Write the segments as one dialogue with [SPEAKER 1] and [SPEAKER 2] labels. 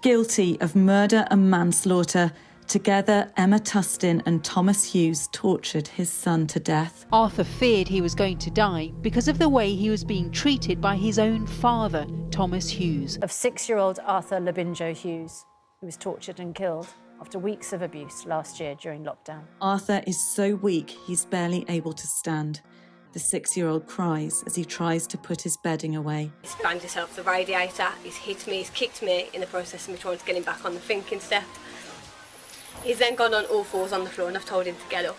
[SPEAKER 1] Guilty of murder and manslaughter, together Emma Tustin and Thomas Hughes tortured his son to death.
[SPEAKER 2] Arthur feared he was going to die because of the way he was being treated by his own father, Thomas Hughes.
[SPEAKER 3] Of 6-year-old Arthur Labinjo Hughes, who was tortured and killed after weeks of abuse last year during lockdown.
[SPEAKER 1] Arthur is so weak he's barely able to stand. The 6-year-old cries as he tries to put his bedding away.
[SPEAKER 4] He's banged himself off the radiator, he's hit me, he's kicked me in the process of me trying to get him back on the thinking step. He's then gone on all fours on the floor and I've told him to get up.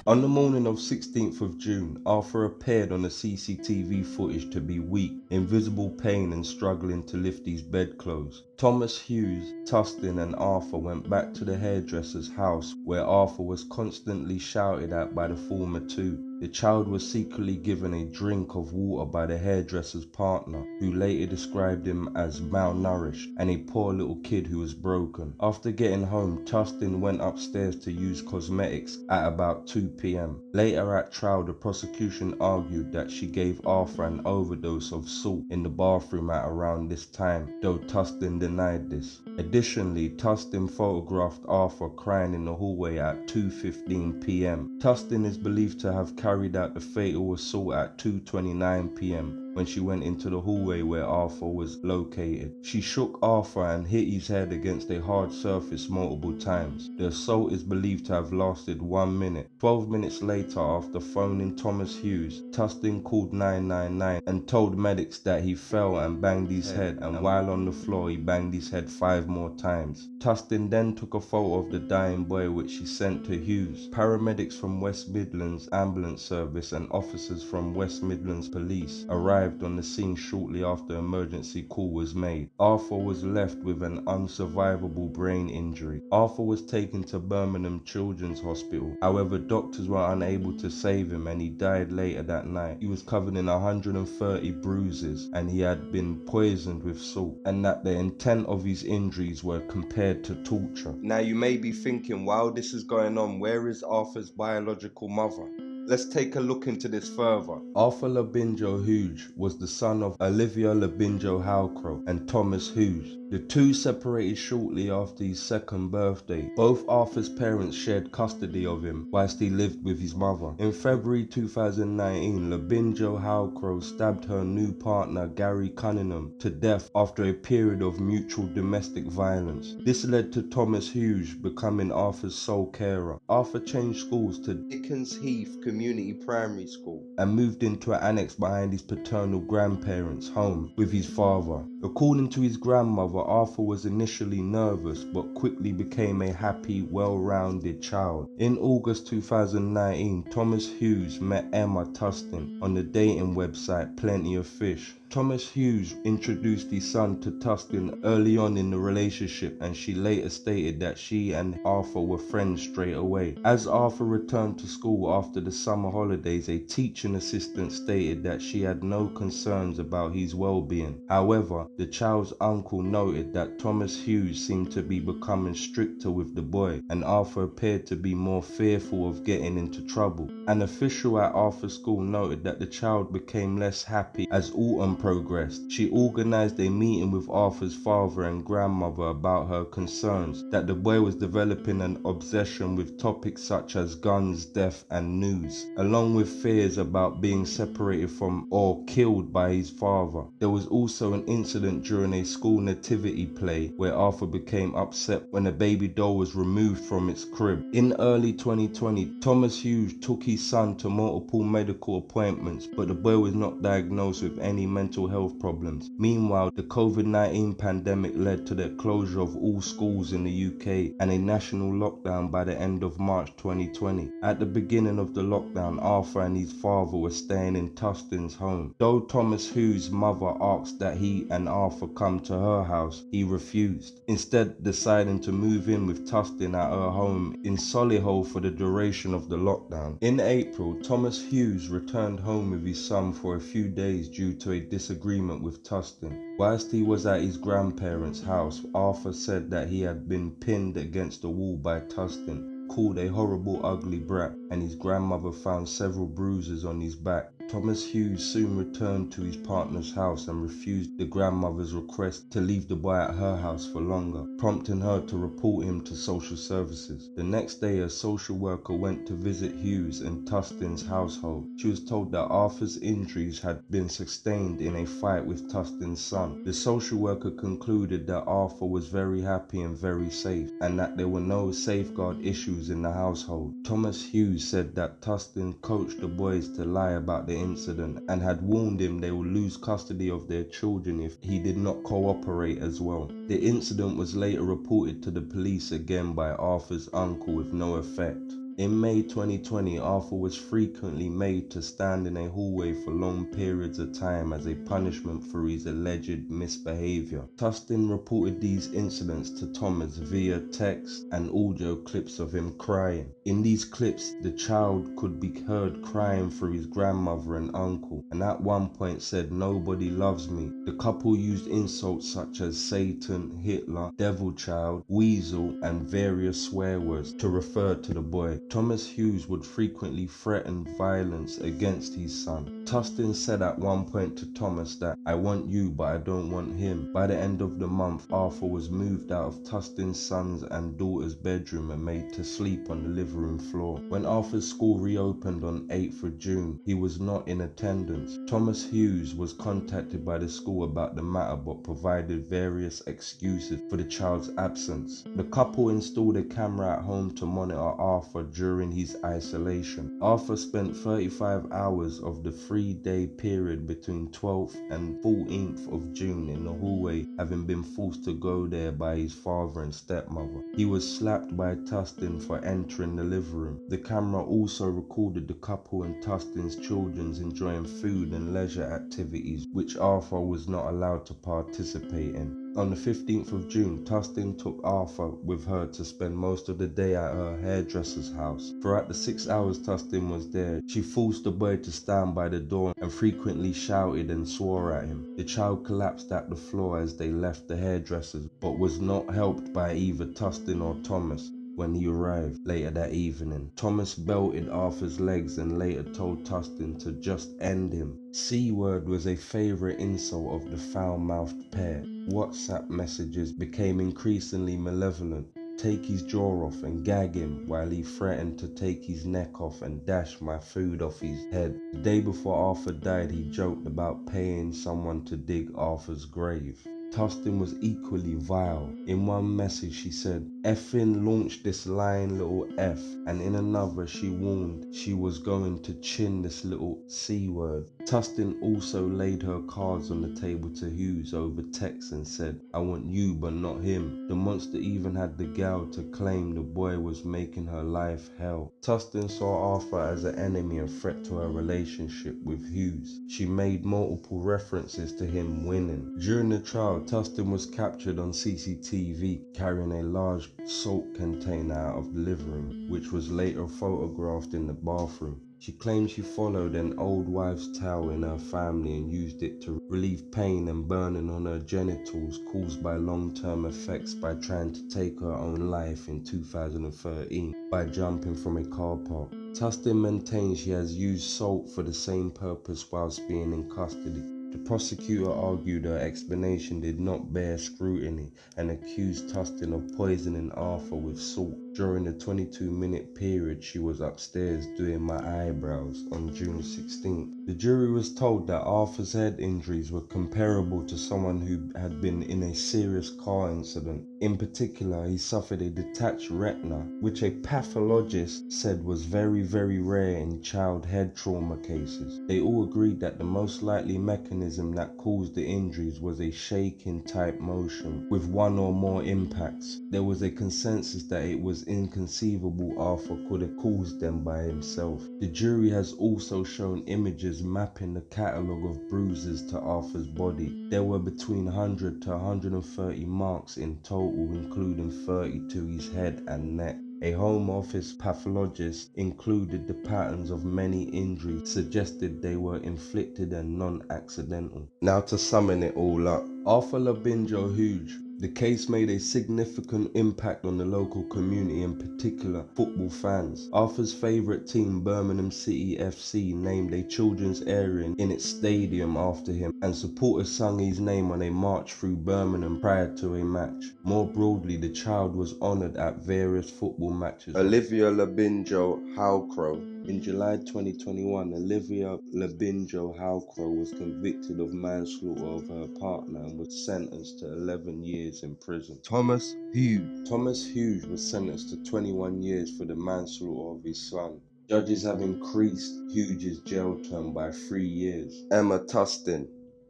[SPEAKER 5] On the morning of 16th of June, Arthur appeared on the CCTV footage to be weak, in visible pain and struggling to lift his bedclothes. Thomas Hughes, Tustin and Arthur went back to the hairdresser's house where Arthur was constantly shouted at by the former two. The child was secretly given a drink of water by the hairdresser's partner, who later described him as malnourished and a poor little kid who was broken. After getting home, Tustin went upstairs to use cosmetics at about 2 p.m. Later at trial, the prosecution argued that she gave Arthur an overdose of salt in the bathroom at around this time, though Tustin denied this. Additionally, Tustin photographed Arthur crying in the hallway at 2:15 p.m. Tustin is believed to have carried out the fatal assault at 2:29 p.m. when she went into the hallway where Arthur was located. She shook Arthur and hit his head against a hard surface multiple times. The assault is believed to have lasted 1 minute. 12 minutes later, after phoning Thomas Hughes, Tustin called 999 and told medics that he fell and banged his head, and while on the floor he banged his head 5 more times. Tustin then took a photo of the dying boy which she sent to Hughes. Paramedics from West Midlands Ambulance Service and officers from West Midlands Police arrived on the scene shortly after emergency call was made. Arthur was left with an unsurvivable brain injury. Arthur was taken to Birmingham Children's Hospital. However, doctors were unable to save him and he died later that night. He was covered in 130 bruises and he had been poisoned with salt, and that the intent of his injuries were compared to torture. Now you may be thinking, while this is going on, where is Arthur's biological mother? Let's take a look into this further. Arthur Labinjo Hughes was the son of Olivia Labinjo Hughes and Thomas Hughes. The two separated shortly after his second birthday. Both Arthur's parents shared custody of him whilst he lived with his mother. In February 2019, Labinjo Hughes stabbed her new partner Gary Cunningham to death after a period of mutual domestic violence. This led to Thomas Hughes becoming Arthur's sole carer. Arthur changed schools to Dickens Heath Community Primary School and moved into an annex behind his paternal grandparents' home with his father. According to his grandmother, Arthur was initially nervous but quickly became a happy, well-rounded child. In August 2019, Thomas Hughes met Emma Tustin on the dating website Plenty of Fish. Thomas Hughes introduced his son to Tustin early on in the relationship, and she later stated that she and Arthur were friends straight away. As Arthur returned to school after the summer holidays, a teaching assistant stated that she had no concerns about his well-being. However, the child's uncle noted that Thomas Hughes seemed to be becoming stricter with the boy, and Arthur appeared to be more fearful of getting into trouble. An official at Arthur's school noted that the child became less happy as autumn progressed. She organised a meeting with Arthur's father and grandmother about her concerns that the boy was developing an obsession with topics such as guns, death and news, along with fears about being separated from or killed by his father. There was also an incident during a school nativity play where Arthur became upset when a baby doll was removed from its crib. In early 2020, Thomas Hughes took his son to multiple medical appointments, but the boy was not diagnosed with any mental mental health problems. Meanwhile, the COVID-19 pandemic led to the closure of all schools in the UK and a national lockdown by the end of March 2020. At the beginning of the lockdown, Arthur and his father were staying in Tustin's home. Though Thomas Hughes' mother asked that he and Arthur come to her house, he refused, instead deciding to move in with Tustin at her home in Solihull for the duration of the lockdown. In April, Thomas Hughes returned home with his son for a few days due to a disagreement with Tustin. Whilst he was at his grandparents' house, Arthur said that he had been pinned against the wall by Tustin, called a horrible ugly brat, and his grandmother found several bruises on his back. Thomas Hughes soon returned to his partner's house and refused the grandmother's request to leave the boy at her house for longer, prompting her to report him to social services. The next day, a social worker went to visit Hughes and Tustin's household. She was told that Arthur's injuries had been sustained in a fight with Tustin's son. The social worker concluded that Arthur was very happy and very safe, and that there were no safeguard issues in the household. Thomas Hughes said that Tustin coached the boys to lie about the incident and had warned him they would lose custody of their children if he did not cooperate as well. The incident was later reported to the police again by Arthur's uncle with no effect. In May 2020, Arthur was frequently made to stand in a hallway for long periods of time as a punishment for his alleged misbehavior. Tustin reported these incidents to Thomas via text and audio clips of him crying. In these clips, the child could be heard crying for his grandmother and uncle, and at one point said, "Nobody loves me." The couple used insults such as Satan, Hitler, devil child, weasel, and various swear words to refer to the boy. Thomas Hughes would frequently threaten violence against his son. Tustin said at one point to Thomas that, "I want you, but I don't want him." By the end of the month, Arthur was moved out of Tustin's son's and daughter's bedroom and made to sleep on the living room floor. When Arthur's school reopened on 8th of June, he was not in attendance. Thomas Hughes was contacted by the school about the matter but provided various excuses for the child's absence. The couple installed a camera at home to monitor Arthur during his isolation. Arthur spent 35 hours of the 3-day period between 12th and 14th of June in the hallway, having been forced to go there by his father and stepmother. He was slapped by Tustin for entering the living room. The camera also recorded the couple and Tustin's children enjoying food and leisure activities, which Arthur was not allowed to participate in. On the 15th of June, Tustin took Arthur with her to spend most of the day at her hairdresser's house. Throughout the 6 hours Tustin was there, she forced the boy to stand by the door and frequently shouted and swore at him. The child collapsed at the floor as they left the hairdresser's, but was not helped by either Tustin or Thomas. When he arrived later that evening, Thomas belted Arthur's legs and later told Tustin to just end him. C-word was a favourite insult of the foul-mouthed pair. WhatsApp messages became increasingly malevolent. Take his jaw off and gag him, while he threatened to take his neck off and dash my food off his head. The day before Arthur died, he joked about paying someone to dig Arthur's grave. Tustin was equally vile. In one message she said, "Effing launched this lying little F," and in another she warned she was going to chin this little C-word. Tustin also laid her cards on the table to Hughes over text and said, "I want you but not him." The monster even had the gall to claim the boy was making her life hell. Tustin saw Arthur as an enemy and threat to her relationship with Hughes. She made multiple references to him winning. During the trial, Tustin was captured on CCTV carrying a large salt container out of the living room, which was later photographed in the bathroom. She claimed she followed an old wives' tale in her family and used it to relieve pain and burning on her genitals caused by long-term effects by trying to take her own life in 2013 by jumping from a car park. Tustin maintains she has used salt for the same purpose whilst being in custody. The prosecutor argued her explanation did not bear scrutiny and accused Tustin of poisoning Arthur with salt. During the 22-minute period she was upstairs doing my eyebrows on June 16th. The jury was told that Arthur's head injuries were comparable to someone who had been in a serious car incident. In particular, he suffered a detached retina, which a pathologist said was very, very rare in child head trauma cases. They all agreed that the most likely mechanism that caused the injuries was a shaking type motion with one or more impacts. There was a consensus that it was inconceivable Arthur could have caused them by himself. The jury has also shown images mapping the catalogue of bruises to Arthur's body. There were between 100 to 130 marks in total, including 30 to his head and neck. A Home Office pathologist included the patterns of many injuries, suggested they were inflicted and non-accidental. Now to summon it all up, Arthur Labinjo Hughes. The case made a significant impact on the local community, in particular football fans. Arthur's favourite team, Birmingham City FC, named a children's area in its stadium after him, and supporters sung his name on a march through Birmingham prior to a match. More broadly, the child was honoured at various football matches. Olivia Labinjo Hughes. In July 2021, Olivia Labinjo Hughes was convicted of manslaughter of her partner and was sentenced to 11 years in prison. Thomas Hughes was sentenced to 21 years for the manslaughter of his son. Judges have increased Hughes' jail term by 3 years. Emma Tustin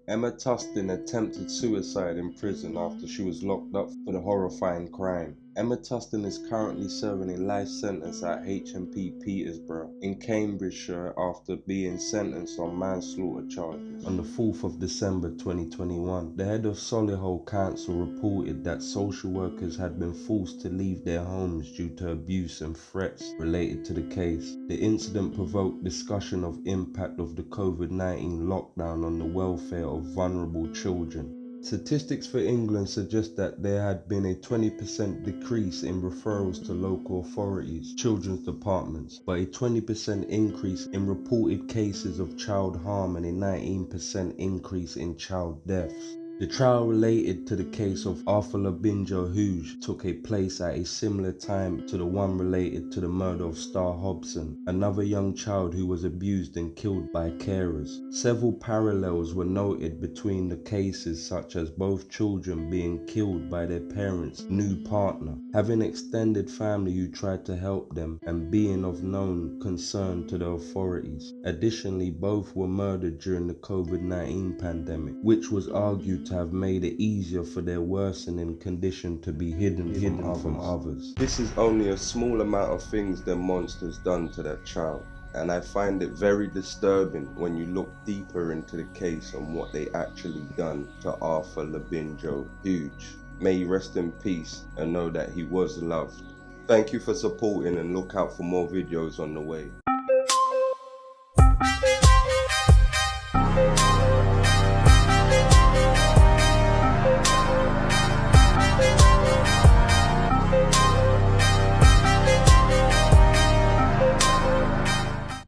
[SPEAKER 5] attempted suicide in prison after she was locked up for the horrifying crime. Emma Tustin is currently serving a life sentence at HMP Petersborough in Cambridgeshire after being sentenced on manslaughter charges. On the 4th of December 2021, the head of Solihull Council reported that social workers had been forced to leave their homes due to abuse and threats related to the case. The incident provoked discussion of impact of the COVID-19 lockdown on the welfare of vulnerable children. Statistics for England suggest that there had been a 20% decrease in referrals to local authorities, children's departments, but a 20% increase in reported cases of child harm and a 19% increase in child deaths. The trial related to the case of Arthur Labinjo Hughes took place at a similar time to the one related to the murder of Star Hobson, another young child who was abused and killed by carers. Several parallels were noted between the cases, such as both children being killed by their parents' new partner, having extended family who tried to help them, and being of known concern to the authorities. Additionally, both were murdered during the COVID-19 pandemic, which was argued to have made it easier for their worsening condition to be hidden from others. This is only a small amount of things their monsters done to that child, and I find it very disturbing when you look deeper into the case and what they actually done to Arthur Labinjo Hughes. May he rest in peace and know that he was loved. Thank you for supporting, and look out for more videos on the way.